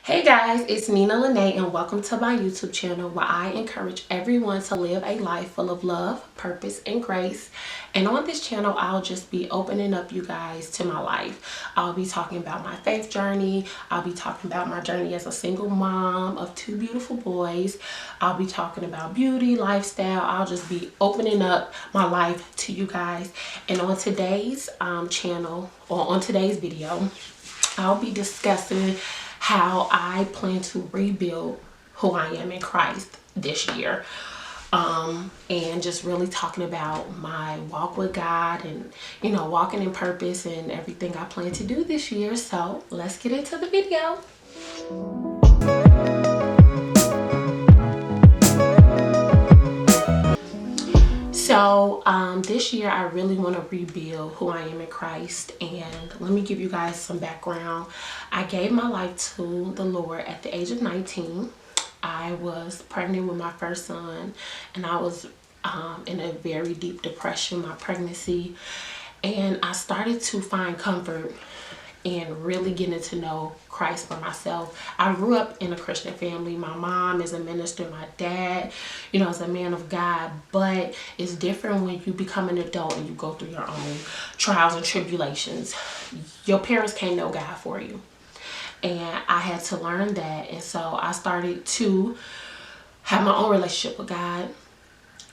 Hey guys, it's Nyna, Lynee, and welcome to my YouTube channel where I encourage everyone to live a life full of love, purpose, and grace. And on this channel, I'll just be opening up you guys to my life. I'll be talking about my faith journey. I'll be talking about my journey as a single mom of two beautiful boys. I'll be talking about beauty, lifestyle. I'll just be opening up my life to you guys. And on today's on today's video, I'll be discussing how I plan to rebuild who I am in Christ this year. And just really talking about my walk with God and, walking in purpose and everything I plan to do this year. So let's get into the video. So this year I really want to rebuild who I am in Christ, and let me give you guys some background. I gave my life to the Lord at the age of 19. I was pregnant with my first son, and I was in a very deep depression my pregnancy, and I started to find comfort and really getting to know Christ for myself. I grew up in a Christian family. My mom is a minister. My dad, is a man of God. But it's different when you become an adult and you go through your own trials and tribulations. Your parents can't know God for you. And I had to learn that. And so I started to have my own relationship with God.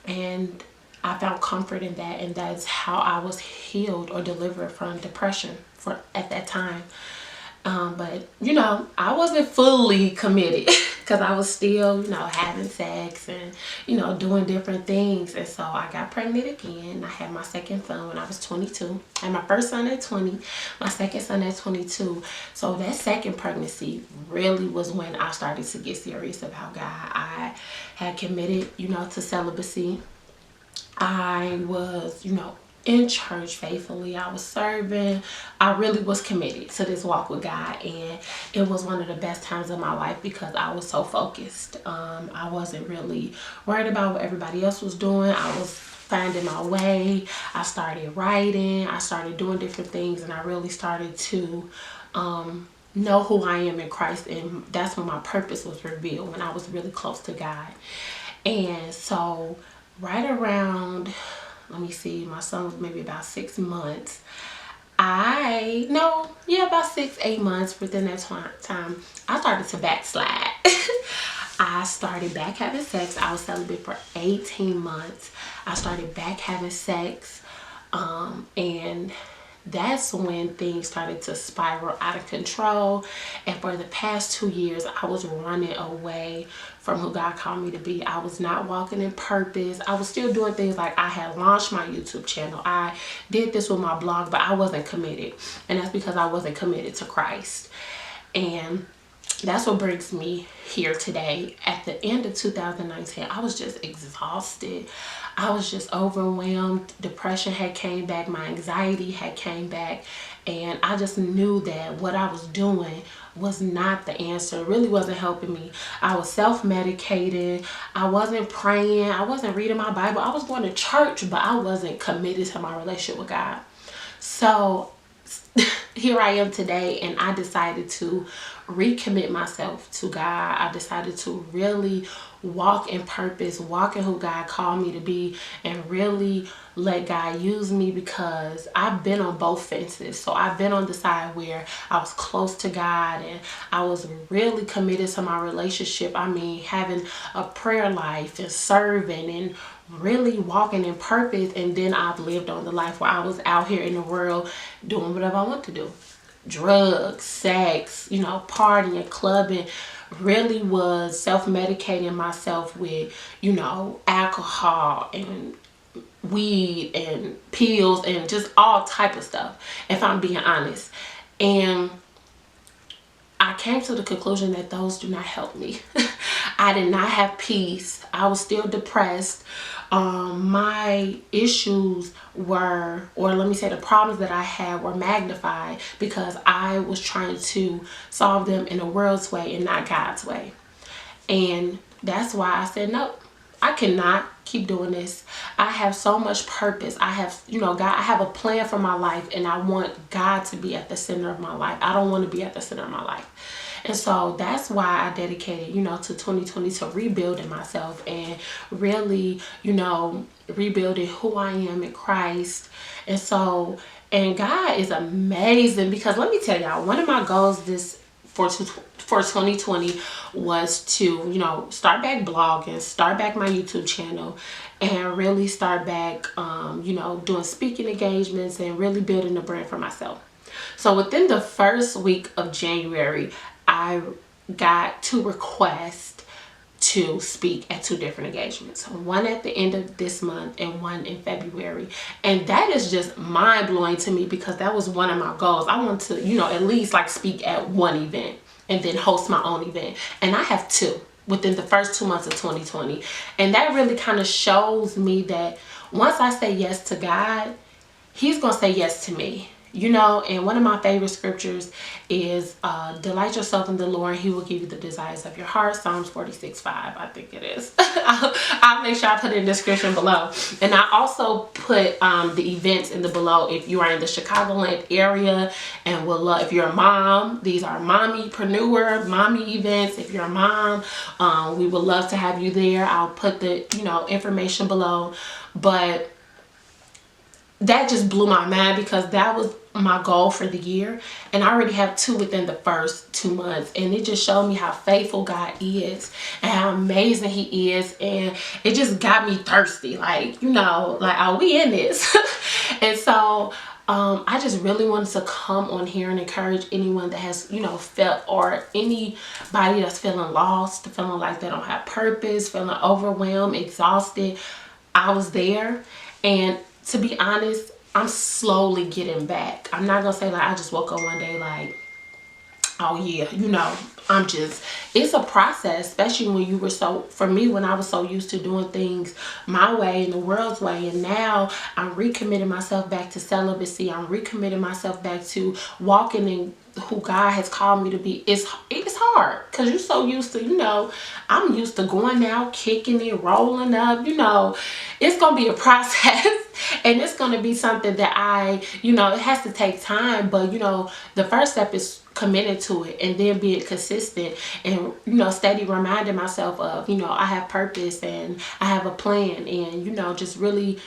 And I found comfort in that, and that's how I was healed or delivered from depression at that time. But I wasn't fully committed because I was still having sex and doing different things. And so I got pregnant again. I had my second son when I was 22. I had my first son at 20, my second son at 22. So that second pregnancy really was when I started to get serious about God. I had committed to celibacy. I was, in church faithfully. I was serving. I really was committed to this walk with God, and it was one of the best times of my life because I was so focused. I wasn't really worried about what everybody else was doing. I was finding my way. I started writing. I started doing different things, and I really started to know who I am in Christ, and that's when my purpose was revealed, when I was really close to God. And so right around, let me see, my son was maybe about 6 months. About 6-8 months. Within that time, I started to backslide. I started back having sex. I was celibate for 18 months. I started back having sex, and that's when things started to spiral out of control. And for the past 2 years, I was running away from who God called me to be. I was not walking in purpose. I was still doing things like I had launched my YouTube channel. I did this with my blog, but I wasn't committed. And that's because I wasn't committed to Christ. And that's what brings me here today. At the end of 2019, I was just exhausted. I was just overwhelmed. Depression had came back. My anxiety had came back. And I just knew that what I was doing was not the answer. It really wasn't helping me. I was self-medicating. I wasn't praying. I wasn't reading my Bible. I was going to church, but I wasn't committed to my relationship with God. So here I am today, and I decided to recommit myself to God. I decided to really walk in purpose, walk in who God called me to be, and really let God use me, because I've been on both fences. So I've been on the side where I was close to God and I was really committed to my relationship. I mean, having a prayer life and serving and really walking in purpose. And then I've lived on the life where I was out here in the world doing whatever I want to do. Drugs, sex, partying, clubbing. Really was self-medicating myself with, alcohol and weed and pills and just all type of stuff, if I'm being honest. And I came to the conclusion that those do not help me. I did not have peace. I was still depressed. My issues were, or let me say the problems that I had were magnified because I was trying to solve them in the world's way and not God's way. And that's why I said, nope, I cannot keep doing this. I have so much purpose. I have, God, I have a plan for my life, and I want God to be at the center of my life. I don't want to be at the center of my life. And so that's why I dedicated, you know, to 2020 to rebuilding myself and really, you know, rebuilding who I am in Christ. And so, and God is amazing, because let me tell y'all, one of my goals for 2020 was to, you know, start back blogging, start back my YouTube channel, and really start back, you know, doing speaking engagements and really building a brand for myself. So within the first week of January, I got 2 requests to speak at 2 different engagements, one at the end of this month and one in February. And that is just mind-blowing to me, because that was one of my goals. I want to, you know, at least like speak at one event and then host my own event, and I have 2 within the first 2 months of 2020. And that really kind of shows me that once I say yes to God, He's gonna say yes to me, you know. And one of my favorite scriptures is delight yourself in the Lord, He will give you the desires of your heart. Psalms 46:5, I think it is. I'll make sure I put it in the description below. And I also put the events in the below. If you are in the Chicagoland area and will love, if you're a mom, these are mommypreneur, mommy events. If you're a mom, we would love to have you there. I'll put the, you know, information below. But that just blew my mind, because that was my goal for the year, and I already have 2 within the first 2 months. And it just showed me how faithful God is and how amazing He is, and it just got me thirsty, like, you know, like, are we in this? And so I just really wanted to come on here and encourage anyone that has, you know, felt, or anybody that's feeling lost, feeling like they don't have purpose, feeling overwhelmed, exhausted. I was there, and to be honest, I'm slowly getting back. I'm not gonna say like I just woke up one day like, oh yeah, you know, it's a process, especially when you were for me, when I was so used to doing things my way and the world's way. And now I'm recommitting myself back to celibacy. I'm recommitting myself back to walking in who God has called me to be. It's hard, because you're so used to, you know, I'm used to going out, kicking it, rolling up, you know. It's gonna be a process. And it's going to be something that you know, it has to take time. But, you know, the first step is committing to it, and then being consistent, and, you know, steady reminding myself of, you know, I have purpose and I have a plan, and, you know, just really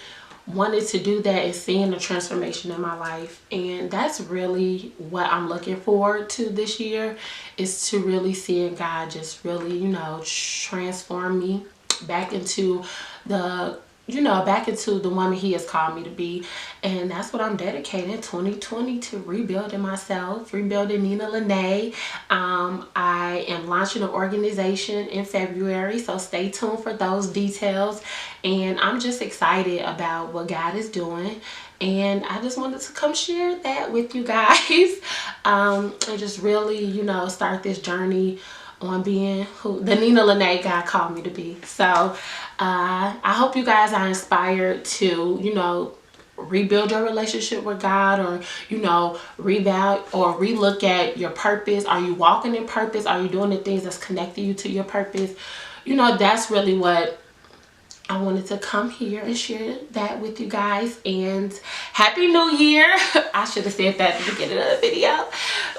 wanted to do that and seeing the transformation in my life. And that's really what I'm looking forward to this year, is to really seeing God just really, you know, transform me back into the, you know, back into the woman He has called me to be. And that's what I'm dedicating 2020 to: rebuilding myself, rebuilding Lynee. I am launching an organization in February, so stay tuned for those details. And I'm just excited about what God is doing, and I just wanted to come share that with you guys, and just really, you know, start this journey on being who the Lynee God called me to be. So I hope you guys are inspired to, you know, rebuild your relationship with God, or, you know, revalue or relook at your purpose. Are you walking in purpose? Are you doing the things that's connecting you to your purpose? You know, that's really what I wanted to come here and share that with you guys. And Happy New Year. I should have said that at the beginning of the video.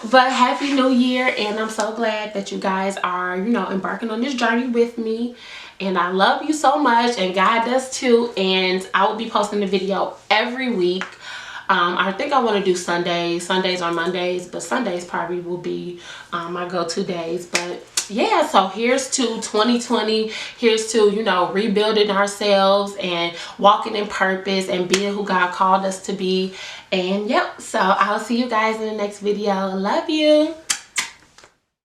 But Happy New Year. And I'm so glad that you guys are, you know, embarking on this journey with me. And I love you so much. And God does too. And I will be posting a video every week. I think I want to do Sundays or Mondays, but Sundays probably will be my go-to days. But yeah, so here's to 2020. Here's to, you know, rebuilding ourselves and walking in purpose and being who God called us to be. And yep, so I'll see you guys in the next video. Love you.